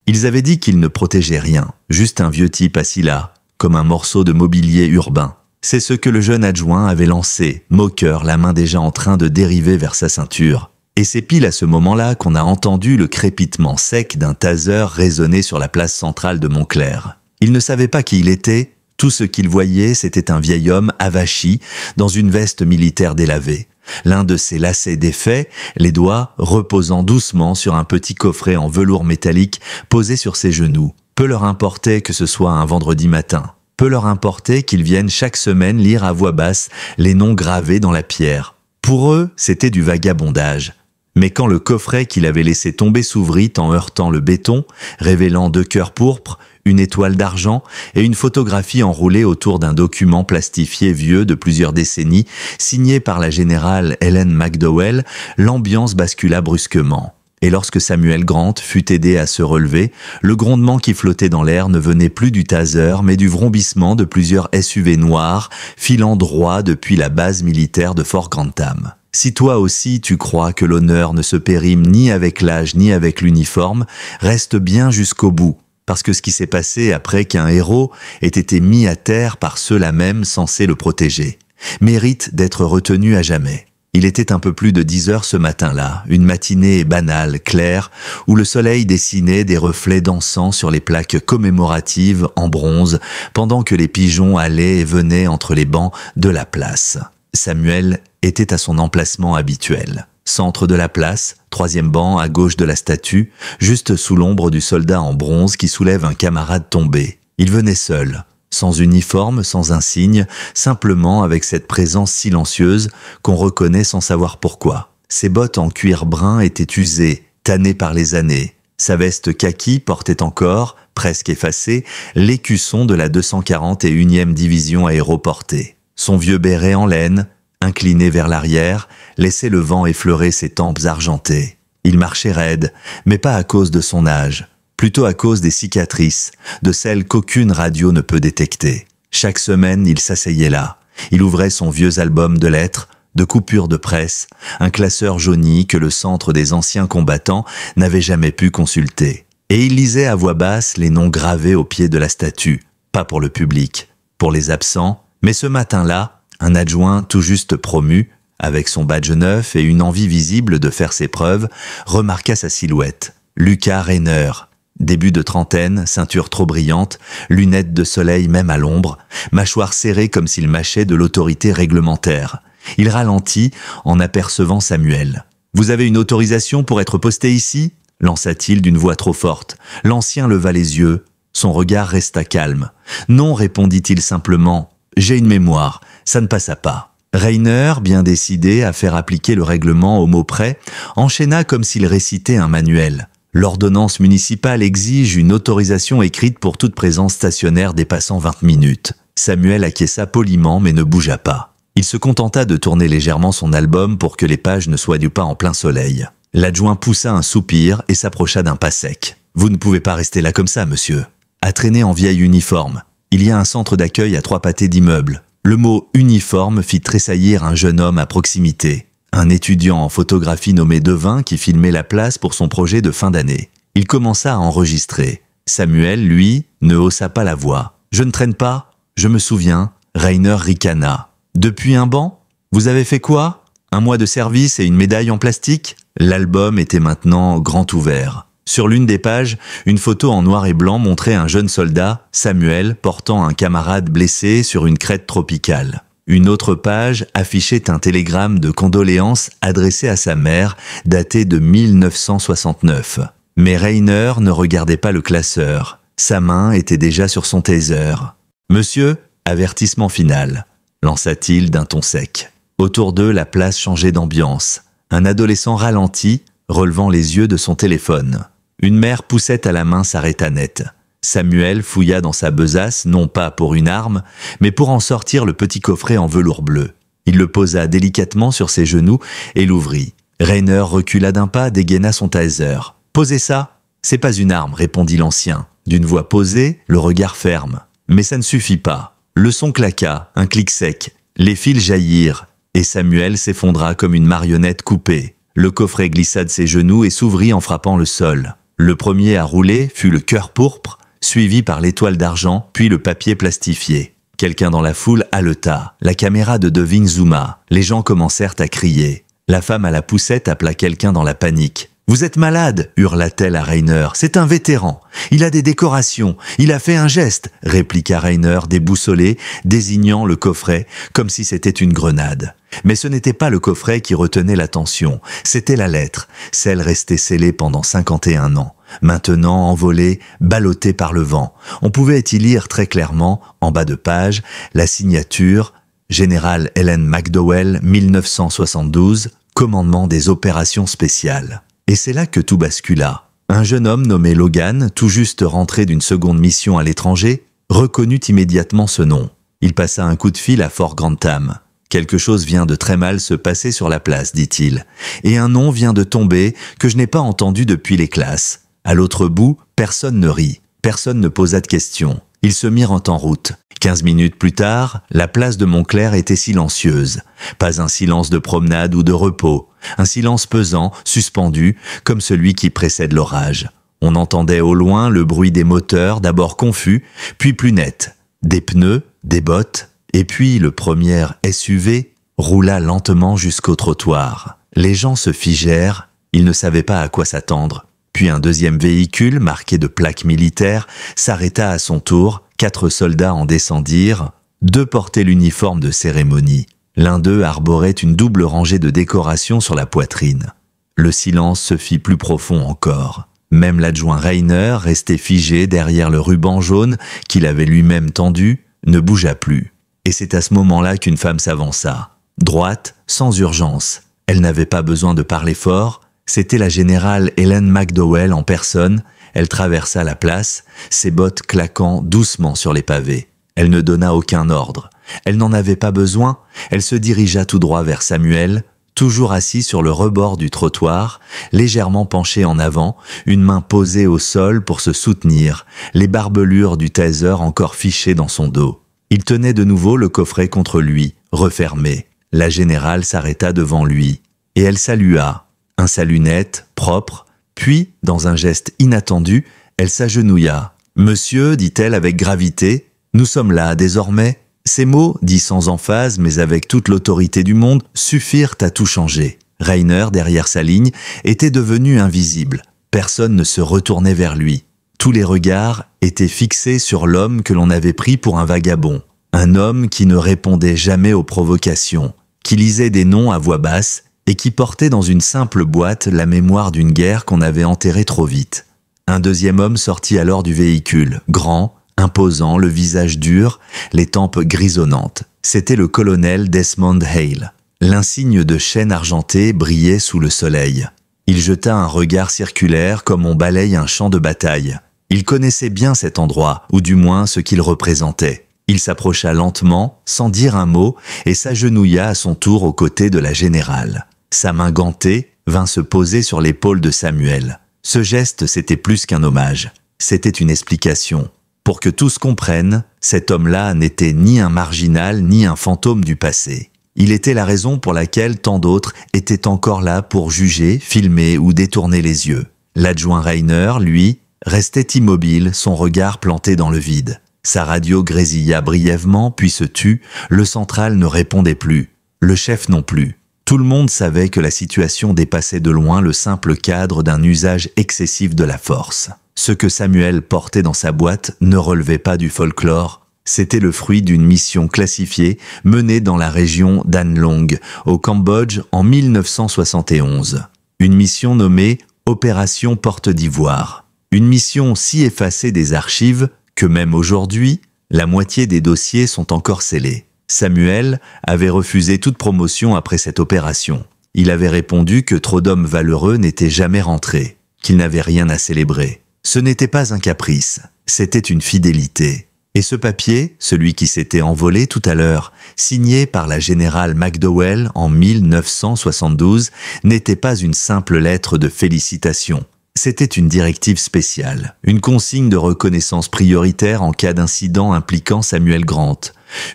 Ils avaient dit qu'il ne protégeait rien, juste un vieux type assis là, comme un morceau de mobilier urbain. C'est ce que le jeune adjoint avait lancé, moqueur, la main déjà en train de dériver vers sa ceinture. Et c'est pile à ce moment-là qu'on a entendu le crépitement sec d'un taser résonner sur la place centrale de Montclair. Il ne savait pas qui il était, tout ce qu'il voyait c'était un vieil homme avachi dans une veste militaire délavée. L'un de ses lacets défaits, les doigts reposant doucement sur un petit coffret en velours métallique posé sur ses genoux. Peu leur importait que ce soit un vendredi matin. Peu leur importait qu'ils viennent chaque semaine lire à voix basse les noms gravés dans la pierre. Pour eux, c'était du vagabondage. Mais quand le coffret qu'il avait laissé tomber s'ouvrit en heurtant le béton, révélant 2 cœurs pourpres, une étoile d'argent et une photographie enroulée autour d'un document plastifié vieux de plusieurs décennies, signé par la générale Helen McDowell, l'ambiance bascula brusquement. Et lorsque Samuel Grant fut aidé à se relever, le grondement qui flottait dans l'air ne venait plus du taser, mais du vrombissement de plusieurs SUV noirs, filant droit depuis la base militaire de Fort Grantham. Si toi aussi tu crois que l'honneur ne se périme ni avec l'âge ni avec l'uniforme, reste bien jusqu'au bout, parce que ce qui s'est passé après qu'un héros ait été mis à terre par ceux-là même censés le protéger, mérite d'être retenu à jamais. Il était un peu plus de 10 heures ce matin-là, une matinée banale, claire, où le soleil dessinait des reflets dansants sur les plaques commémoratives en bronze, pendant que les pigeons allaient et venaient entre les bancs de la place. Samuel était à son emplacement habituel. Centre de la place, 3e banc à gauche de la statue, juste sous l'ombre du soldat en bronze qui soulève un camarade tombé. Il venait seul, sans uniforme, sans insigne, simplement avec cette présence silencieuse qu'on reconnaît sans savoir pourquoi. Ses bottes en cuir brun étaient usées, tannées par les années. Sa veste kaki portait encore, presque effacée, l'écusson de la 241e division aéroportée. Son vieux béret en laine, incliné vers l'arrière, laissait le vent effleurer ses tempes argentées. Il marchait raide, mais pas à cause de son âge, plutôt à cause des cicatrices, de celles qu'aucune radio ne peut détecter. Chaque semaine, il s'asseyait là. Il ouvrait son vieux album de lettres, de coupures de presse, un classeur jauni que le centre des anciens combattants n'avait jamais pu consulter. Et il lisait à voix basse les noms gravés au pied de la statue, pas pour le public, pour les absents. Mais ce matin-là, un adjoint tout juste promu, avec son badge neuf et une envie visible de faire ses preuves, remarqua sa silhouette. Lucas Rainer, début de trentaine, ceinture trop brillante, lunettes de soleil même à l'ombre, mâchoire serrée comme s'il mâchait de l'autorité réglementaire. Il ralentit en apercevant Samuel. « Vous avez une autorisation pour être posté ici ?» lança-t-il d'une voix trop forte. L'ancien leva les yeux. Son regard resta calme. « Non, répondit-il simplement. J'ai une mémoire, ça ne passa pas. » Rainer, bien décidé à faire appliquer le règlement au mot près, enchaîna comme s'il récitait un manuel. L'ordonnance municipale exige une autorisation écrite pour toute présence stationnaire dépassant 20 minutes. Samuel acquiesça poliment mais ne bougea pas. Il se contenta de tourner légèrement son album pour que les pages ne soient pas en plein soleil. L'adjoint poussa un soupir et s'approcha d'un pas sec. « Vous ne pouvez pas rester là comme ça, monsieur. » À traîner en vieil uniforme. Il y a un centre d'accueil à 3 pâtés d'immeubles. Le mot « uniforme » fit tressaillir un jeune homme à proximité. Un étudiant en photographie nommé Devin qui filmait la place pour son projet de fin d'année. Il commença à enregistrer. Samuel, lui, ne haussa pas la voix. « Je ne traîne pas. Je me souviens. » Rainer ricana. « Depuis un banc ? Vous avez fait quoi ? Un mois de service et une médaille en plastique ?» L'album était maintenant grand ouvert. Sur l'une des pages, une photo en noir et blanc montrait un jeune soldat, Samuel, portant un camarade blessé sur une crête tropicale. Une autre page affichait un télégramme de condoléances adressé à sa mère, daté de 1969. Mais Rainer ne regardait pas le classeur. Sa main était déjà sur son taser. « Monsieur, avertissement final », lança-t-il d'un ton sec. Autour d'eux, la place changeait d'ambiance. Un adolescent ralentit, relevant les yeux de son téléphone. Une mère poussette à la main s'arrêta net. Samuel fouilla dans sa besace, non pas pour une arme, mais pour en sortir le petit coffret en velours bleu. Il le posa délicatement sur ses genoux et l'ouvrit. Rainer recula d'un pas, dégaina son taser. « Posez ça !»« C'est pas une arme », répondit l'ancien. D'une voix posée, le regard ferme. Mais ça ne suffit pas. Le son claqua, un clic sec. Les fils jaillirent, et Samuel s'effondra comme une marionnette coupée. Le coffret glissa de ses genoux et s'ouvrit en frappant le sol. Le premier à rouler fut le cœur pourpre, suivi par l'étoile d'argent, puis le papier plastifié. Quelqu'un dans la foule haleta. La caméra de Devine zooma. Les gens commencèrent à crier. La femme à la poussette appela quelqu'un dans la panique. « Vous êtes malade !» hurla-t-elle à Rainer. « C'est un vétéran. Il a des décorations. Il a fait un geste !» répliqua Rainer, déboussolé, désignant le coffret comme si c'était une grenade. Mais ce n'était pas le coffret qui retenait l'attention. C'était la lettre, celle restée scellée pendant 51 ans. Maintenant envolée, ballottée par le vent. On pouvait y lire très clairement, en bas de page, la signature « Général Helen McDowell, 1972, commandement des opérations spéciales ». Et c'est là que tout bascula. Un jeune homme nommé Logan, tout juste rentré d'une seconde mission à l'étranger, reconnut immédiatement ce nom. Il passa un coup de fil à Fort Grantham. « Quelque chose vient de très mal se passer sur la place, dit-il. Et un nom vient de tomber que je n'ai pas entendu depuis les classes. À l'autre bout, personne ne rit, personne ne posa de questions. Ils se mirent en route. 15 minutes plus tard, la place de Montclair était silencieuse. Pas un silence de promenade ou de repos. Un silence pesant, suspendu, comme celui qui précède l'orage. On entendait au loin le bruit des moteurs, d'abord confus, puis plus net. Des pneus, des bottes, et puis le premier SUV roula lentement jusqu'au trottoir. Les gens se figèrent, ils ne savaient pas à quoi s'attendre. Puis un deuxième véhicule, marqué de plaques militaires, s'arrêta à son tour, 4 soldats en descendirent, 2 portaient l'uniforme de cérémonie. L'un d'eux arborait une double rangée de décorations sur la poitrine. Le silence se fit plus profond encore. Même l'adjoint Rainer, resté figé derrière le ruban jaune qu'il avait lui-même tendu, ne bougea plus. Et c'est à ce moment-là qu'une femme s'avança. Droite, sans urgence. Elle n'avait pas besoin de parler fort. C'était la générale Helen McDowell en personne. Elle traversa la place, ses bottes claquant doucement sur les pavés. Elle ne donna aucun ordre. Elle n'en avait pas besoin. Elle se dirigea tout droit vers Samuel, toujours assis sur le rebord du trottoir, légèrement penché en avant, une main posée au sol pour se soutenir, les barbelures du taser encore fichées dans son dos. Il tenait de nouveau le coffret contre lui, refermé. La générale s'arrêta devant lui, et elle salua. Un salut net, propre, puis, dans un geste inattendu, elle s'agenouilla. « Monsieur, dit-elle avec gravité, nous sommes là désormais. » Ces mots, dits sans emphase mais avec toute l'autorité du monde, suffirent à tout changer. Rainer, derrière sa ligne, était devenu invisible. Personne ne se retournait vers lui. Tous les regards étaient fixés sur l'homme que l'on avait pris pour un vagabond. Un homme qui ne répondait jamais aux provocations, qui lisait des noms à voix basse et qui portait dans une simple boîte la mémoire d'une guerre qu'on avait enterrée trop vite. Un deuxième homme sortit alors du véhicule, grand, imposant, le visage dur, les tempes grisonnantes. C'était le colonel Desmond Hale. L'insigne de chêne argenté brillait sous le soleil. Il jeta un regard circulaire comme on balaye un champ de bataille. Il connaissait bien cet endroit, ou du moins ce qu'il représentait. Il s'approcha lentement, sans dire un mot, et s'agenouilla à son tour aux côtés de la générale. Sa main gantée vint se poser sur l'épaule de Samuel. Ce geste, c'était plus qu'un hommage. C'était une explication. Pour que tous comprennent, cet homme-là n'était ni un marginal ni un fantôme du passé. Il était la raison pour laquelle tant d'autres étaient encore là pour juger, filmer ou détourner les yeux. L'adjoint Rainer, lui, restait immobile, son regard planté dans le vide. Sa radio grésilla brièvement, puis se tut, le central ne répondait plus, le chef non plus. Tout le monde savait que la situation dépassait de loin le simple cadre d'un usage excessif de la force. Ce que Samuel portait dans sa boîte ne relevait pas du folklore, c'était le fruit d'une mission classifiée menée dans la région d'Anlong, au Cambodge en 1971. Une mission nommée Opération Porte d'Ivoire. Une mission si effacée des archives que même aujourd'hui, la moitié des dossiers sont encore scellés. Samuel avait refusé toute promotion après cette opération. Il avait répondu que trop d'hommes valeureux n'étaient jamais rentrés, qu'ils n'avaient rien à célébrer. Ce n'était pas un caprice, c'était une fidélité. Et ce papier, celui qui s'était envolé tout à l'heure, signé par la générale McDowell en 1972, n'était pas une simple lettre de félicitations. C'était une directive spéciale, une consigne de reconnaissance prioritaire en cas d'incident impliquant Samuel Grant,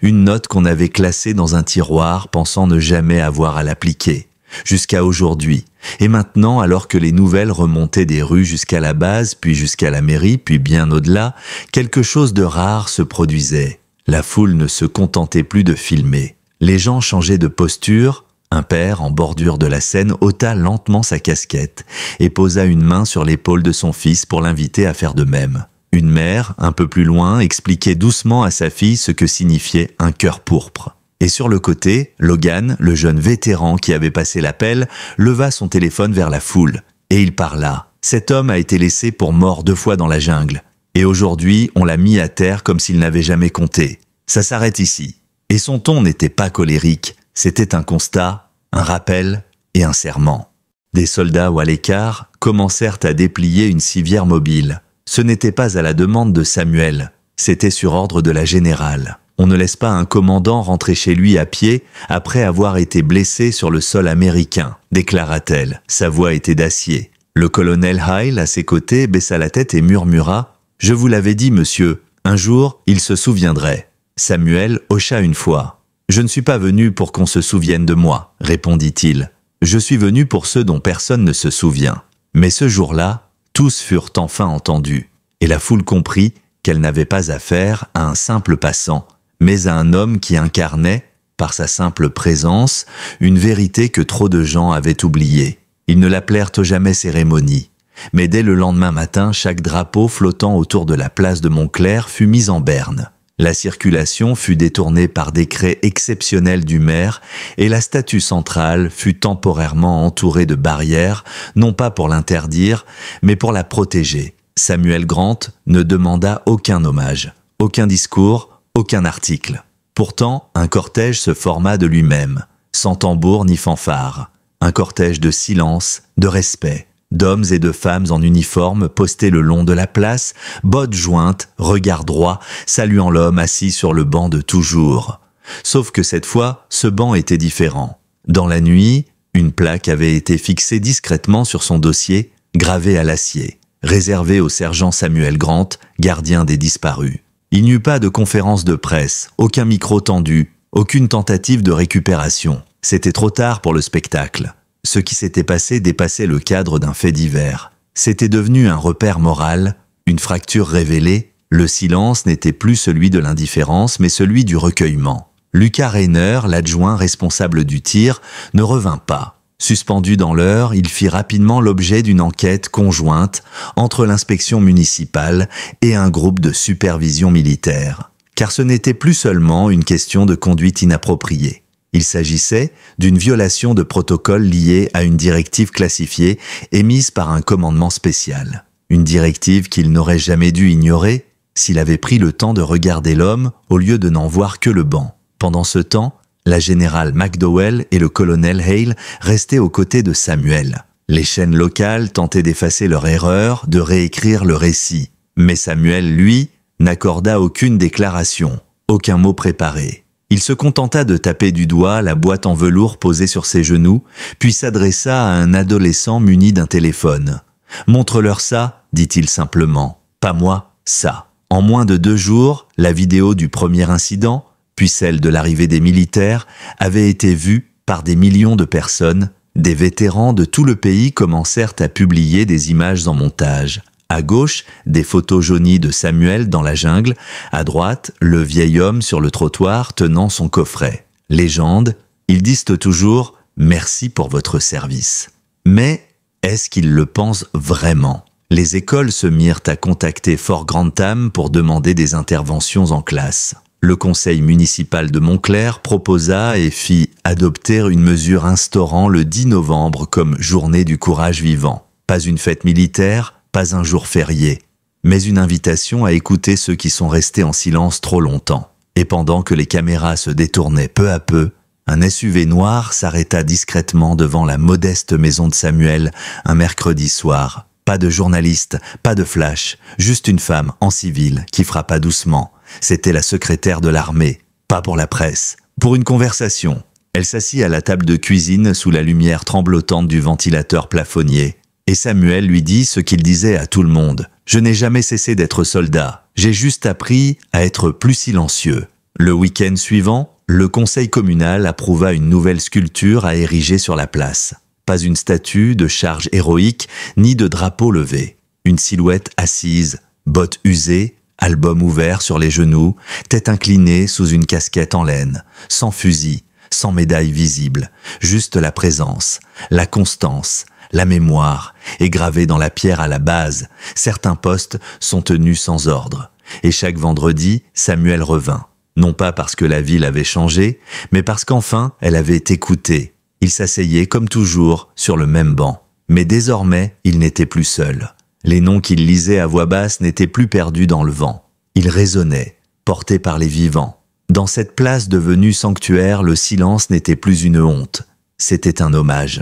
une note qu'on avait classée dans un tiroir pensant ne jamais avoir à l'appliquer. jusqu'à aujourd'hui. Et maintenant, alors que les nouvelles remontaient des rues jusqu'à la base, puis jusqu'à la mairie, puis bien au-delà, quelque chose de rare se produisait. La foule ne se contentait plus de filmer. Les gens changeaient de posture. Un père, en bordure de la scène, ôta lentement sa casquette et posa une main sur l'épaule de son fils pour l'inviter à faire de même. Une mère, un peu plus loin, expliquait doucement à sa fille ce que signifiait un cœur pourpre. Et sur le côté, Logan, le jeune vétéran qui avait passé l'appel, leva son téléphone vers la foule. Et il parla. Cet homme a été laissé pour mort 2 fois dans la jungle. Et aujourd'hui, on l'a mis à terre comme s'il n'avait jamais compté. Ça s'arrête ici. Et son ton n'était pas colérique. C'était un constat, un rappel et un serment. Des soldats ou à l'écart commencèrent à déplier une civière mobile. Ce n'était pas à la demande de Samuel, c'était sur ordre de la générale. On ne laisse pas un commandant rentrer chez lui à pied après avoir été blessé sur le sol américain, déclara-t-elle. Sa voix était d'acier. Le colonel Hyle, à ses côtés, baissa la tête et murmura « Je vous l'avais dit, monsieur, un jour, il se souviendrait. » Samuel hocha une fois. « Je ne suis pas venu pour qu'on se souvienne de moi, » répondit-il. « Je suis venu pour ceux dont personne ne se souvient. » Mais ce jour-là, tous furent enfin entendus, et la foule comprit qu'elle n'avait pas affaire à un simple passant, mais à un homme qui incarnait, par sa simple présence, une vérité que trop de gens avaient oubliée. Ils ne l'appelèrent jamais cérémonie, mais dès le lendemain matin, chaque drapeau flottant autour de la place de Montclair fut mis en berne. La circulation fut détournée par décret exceptionnel du maire et la statue centrale fut temporairement entourée de barrières, non pas pour l'interdire, mais pour la protéger. Samuel Grant ne demanda aucun hommage, aucun discours, aucun article. Pourtant, un cortège se forma de lui-même, sans tambour ni fanfare. Un cortège de silence, de respect. D'hommes et de femmes en uniforme postés le long de la place, bottes jointes, regard droit, saluant l'homme assis sur le banc de toujours. Sauf que cette fois, ce banc était différent. Dans la nuit, une plaque avait été fixée discrètement sur son dossier, gravée à l'acier, réservée au sergent Samuel Grant, gardien des disparus. Il n'y eut pas de conférence de presse, aucun micro tendu, aucune tentative de récupération. C'était trop tard pour le spectacle. Ce qui s'était passé dépassait le cadre d'un fait divers. C'était devenu un repère moral, une fracture révélée. Le silence n'était plus celui de l'indifférence, mais celui du recueillement. Lucas Rainer, l'adjoint responsable du tir, ne revint pas. Suspendu dans l'heure, il fit rapidement l'objet d'une enquête conjointe entre l'inspection municipale et un groupe de supervision militaire. Car ce n'était plus seulement une question de conduite inappropriée. Il s'agissait d'une violation de protocole liée à une directive classifiée émise par un commandement spécial. Une directive qu'il n'aurait jamais dû ignorer s'il avait pris le temps de regarder l'homme au lieu de n'en voir que le banc. Pendant ce temps, la générale McDowell et le colonel Hale restaient aux côtés de Samuel. Les chaînes locales tentaient d'effacer leur erreur, de réécrire le récit. Mais Samuel, lui, n'accorda aucune déclaration, aucun mot préparé. Il se contenta de taper du doigt la boîte en velours posée sur ses genoux, puis s'adressa à un adolescent muni d'un téléphone. « Montre-leur ça », dit-il simplement. « Pas moi, ça ». En moins de 2 jours, la vidéo du premier incident, puis celle de l'arrivée des militaires, avait été vue par des millions de personnes. Des vétérans de tout le pays commencèrent à publier des images en montage. À gauche, des photos jaunies de Samuel dans la jungle. À droite, le vieil homme sur le trottoir tenant son coffret. Légende, ils disent toujours « Merci pour votre service ». Mais est-ce qu'ils le pensent vraiment ? Les écoles se mirent à contacter Fort Grantham pour demander des interventions en classe. Le conseil municipal de Montclair proposa et fit adopter une mesure instaurant le 10 novembre comme journée du courage vivant. Pas une fête militaire, pas un jour férié, mais une invitation à écouter ceux qui sont restés en silence trop longtemps. Et pendant que les caméras se détournaient peu à peu, un SUV noir s'arrêta discrètement devant la modeste maison de Samuel un mercredi soir. Pas de journaliste, pas de flash, juste une femme en civil qui frappa doucement. C'était la secrétaire de l'armée, pas pour la presse, pour une conversation. Elle s'assit à la table de cuisine sous la lumière tremblotante du ventilateur plafonnier. Et Samuel lui dit ce qu'il disait à tout le monde. « Je n'ai jamais cessé d'être soldat. J'ai juste appris à être plus silencieux. » Le week-end suivant, Le conseil communal approuva une nouvelle sculpture à ériger sur la place. Pas une statue de charge héroïque, ni de drapeau levé. Une silhouette assise, bottes usées, album ouvert sur les genoux, tête inclinée sous une casquette en laine, sans fusil, sans médaille visible, juste la présence, la constance, la mémoire, est gravée dans la pierre à la base. Certains postes sont tenus sans ordre. Et chaque vendredi, Samuel revint. Non pas parce que la ville avait changé, mais parce qu'enfin, elle avait écouté. Il s'asseyait comme toujours sur le même banc. Mais désormais, il n'était plus seul. Les noms qu'il lisait à voix basse n'étaient plus perdus dans le vent. Il résonnait, porté par les vivants. Dans cette place devenue sanctuaire, le silence n'était plus une honte. C'était un hommage.